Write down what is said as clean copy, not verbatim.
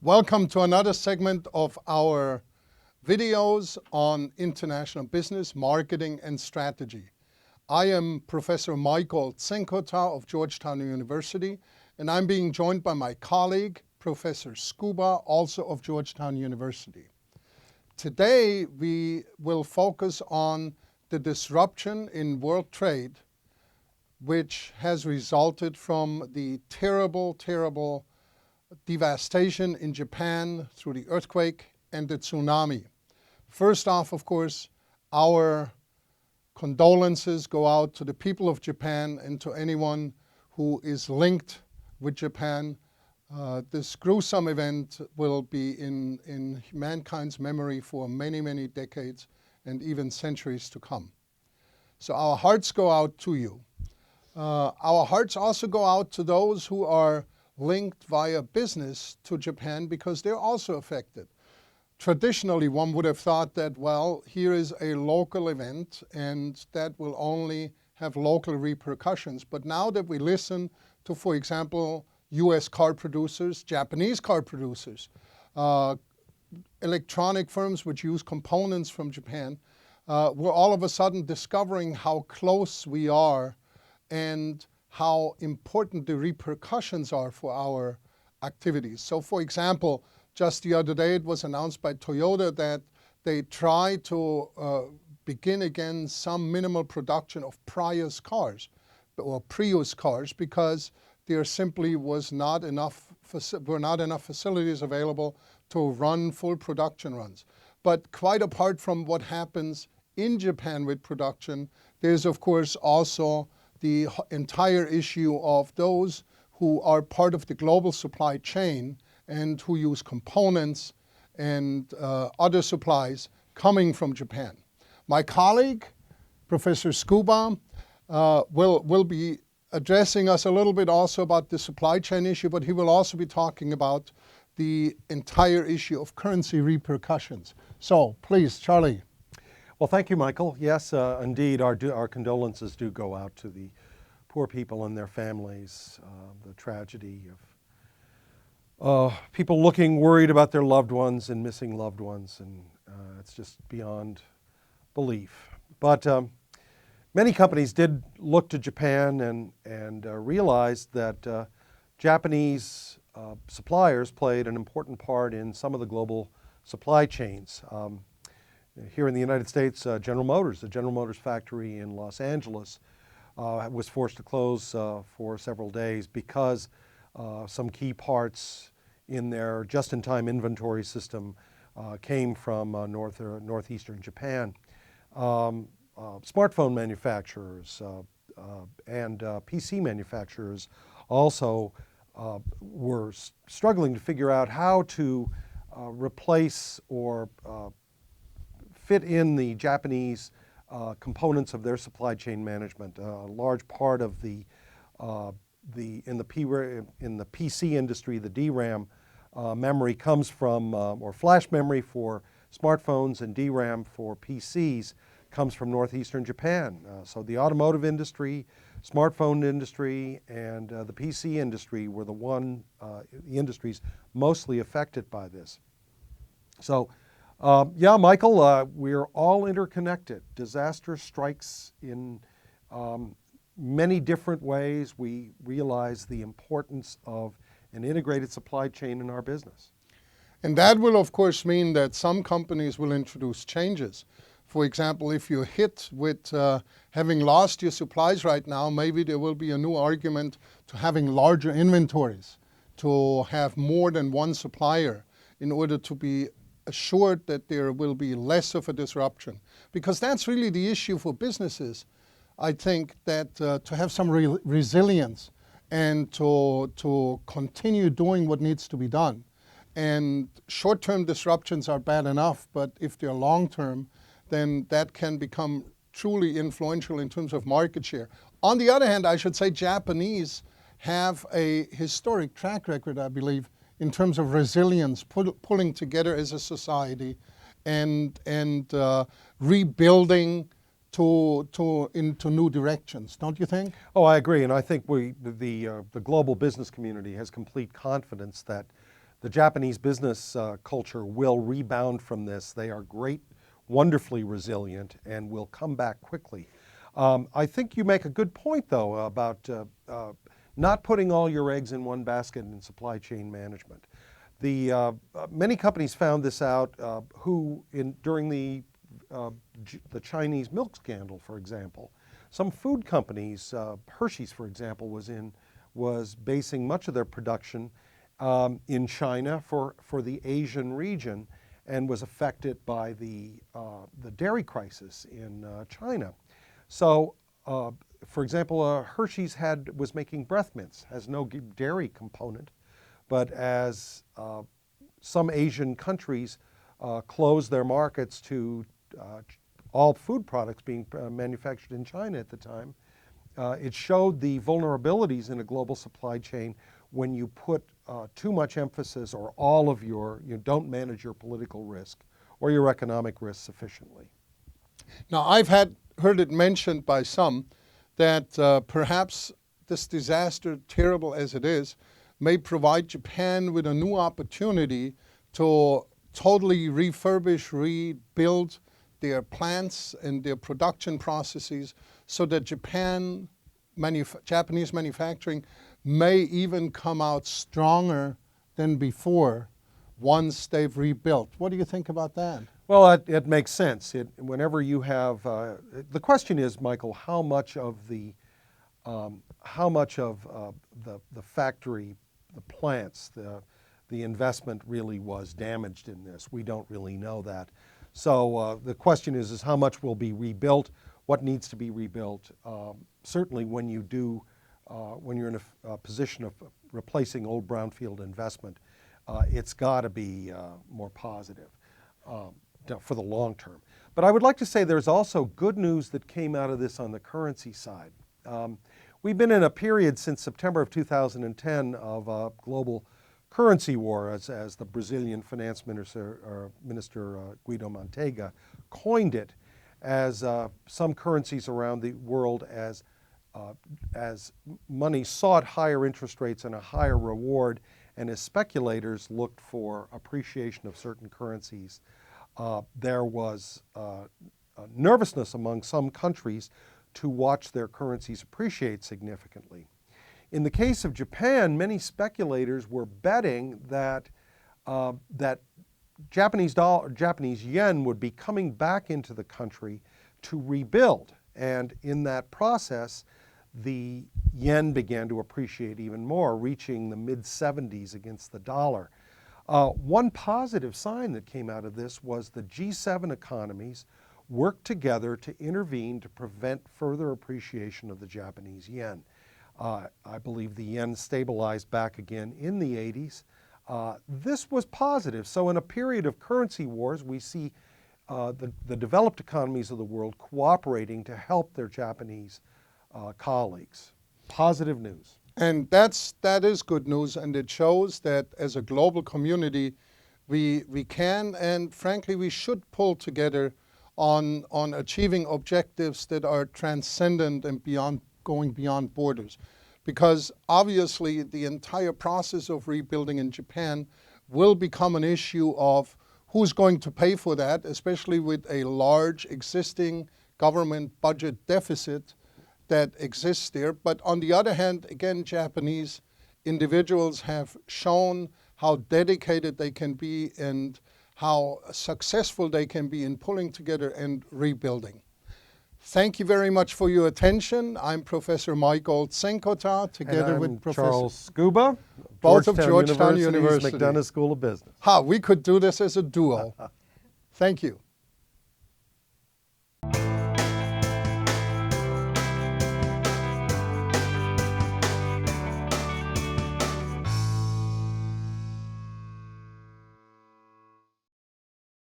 Welcome to another segment of our videos on international business, marketing, and strategy. I am Professor Michael Czinkota of Georgetown University, and I'm being joined by my colleague, Professor Skuba, also of Georgetown University. Today, we will focus on the disruption in world trade, which has resulted from the terrible devastation in Japan through the earthquake and the tsunami. First off, of course, our condolences go out to the people of Japan and to anyone who is linked with Japan. This gruesome event will be in mankind's memory for many decades and even centuries to come. So our hearts go out to you. Our hearts also go out to those who are linked via business to Japan because they're also affected. Traditionally, one would have thought that, well, here is a local event and that will only have local repercussions. But now that we listen to, for example, US car producers, Japanese car producers, electronic firms which use components from Japan, we're all of a sudden discovering how close we are and how important the repercussions are for our activities. So for example, just the other day it was announced by Toyota that they try to begin again some minimal production of Prius cars or Prius cars because there simply were not enough facilities available to run full production runs. But quite apart from what happens in Japan with production, there's of course also the entire issue of those who are part of the global supply chain and who use components and other supplies coming from Japan. My colleague, Professor Skuba, will be addressing us a little bit also about the supply chain issue, but he will also be talking about the entire issue of currency repercussions. So please, Charlie. Well, thank you, Michael. Yes, indeed, our condolences do go out to the poor people and their families. The tragedy of people looking worried about their loved ones and missing loved ones, and it's just beyond belief. But many companies did look to Japan and realized that Japanese suppliers played an important part in some of the global supply chains. Here in the United States, General Motors, the General Motors factory in Los Angeles, was forced to close for several days because some key parts in their just-in-time inventory system came from northeastern Japan. Smartphone manufacturers and PC manufacturers also were struggling to figure out how to replace or fit in the Japanese components of their supply chain management. A large part of in the PC industry, the DRAM memory comes from, or flash memory for smartphones and DRAM for PCs comes from northeastern Japan. So the automotive industry, smartphone industry, and the PC industry were the industries mostly affected by this. So yeah, Michael, we're all interconnected. Disaster strikes in many different ways. We realize the importance of an integrated supply chain in our business. And that will, of course, mean that some companies will introduce changes. For example, if you're hit with having lost your supplies right now, maybe there will be a new argument to having larger inventories, to have more than one supplier in order to be assured that there will be less of a disruption. Because that's really the issue for businesses, I think, that to have some resilience and to continue doing what needs to be done. And short-term disruptions are bad enough, but if they're long-term, then that can become truly influential in terms of market share. On the other hand, I should say Japanese have a historic track record, I believe, in terms of resilience, pulling together as a society and rebuilding into new directions, don't you think? Oh, I agree, and I think the global business community has complete confidence that the Japanese business culture will rebound from this. They are great, wonderfully resilient, and will come back quickly. I think you make a good point, though, about not putting all your eggs in one basket in supply chain management. Many companies found this out during the Chinese milk scandal, for example. Some food companies, Hershey's, for example, was basing much of their production in China for the Asian region, and was affected by the dairy crisis in China. So, for example, Hershey's was making breath mints, has no dairy component, but as some Asian countries closed their markets to all food products being manufactured in China at the time, it showed the vulnerabilities in a global supply chain when you put too much emphasis or all of you don't manage your political risk or your economic risk sufficiently. Now, I've heard it mentioned by some that perhaps this disaster, terrible as it is, may provide Japan with a new opportunity to totally refurbish, rebuild their plants and their production processes so that Japanese manufacturing may even come out stronger than before once they've rebuilt. What do you think about that? Well, it makes sense. Whenever you have, the question is, Michael, how much of the factory, the plants, the investment really was damaged in this? We don't really know that. So the question is how much will be rebuilt? What needs to be rebuilt? Certainly, when you're in a position of replacing old brownfield investment, it's got to be more positive for the long term. But I would like to say there's also good news that came out of this on the currency side. We've been in a period since September of 2010 of a global currency war, as the Brazilian finance minister, Guido Mantega coined it, as some currencies around the world, as money sought higher interest rates and a higher reward, and as speculators looked for appreciation of certain currencies, there was nervousness among some countries to watch their currencies appreciate significantly. In the case of Japan, many speculators were betting that Japanese yen would be coming back into the country to rebuild. And in that process, the yen began to appreciate even more, reaching the mid-70s against the dollar. One positive sign that came out of this was the G7 economies worked together to intervene to prevent further appreciation of the Japanese yen. I believe the yen stabilized back again in the 80s. This was positive. So in a period of currency wars, we see the developed economies of the world cooperating to help their Japanese colleagues. Positive news. And that is good news, and it shows that as a global community, we can and frankly we should pull together on achieving objectives that are transcendent and going beyond borders. Because obviously the entire process of rebuilding in Japan will become an issue of who's going to pay for that, especially with a large existing government budget deficit that exists there. But on the other hand, again, Japanese individuals have shown how dedicated they can be and how successful they can be in pulling together and rebuilding. Thank you very much for your attention. I'm Professor Michael Czinkota, together with Professor Charles Skuba, both of Georgetown University's University. McDonough School of Business. We could do this as a duo. Thank you.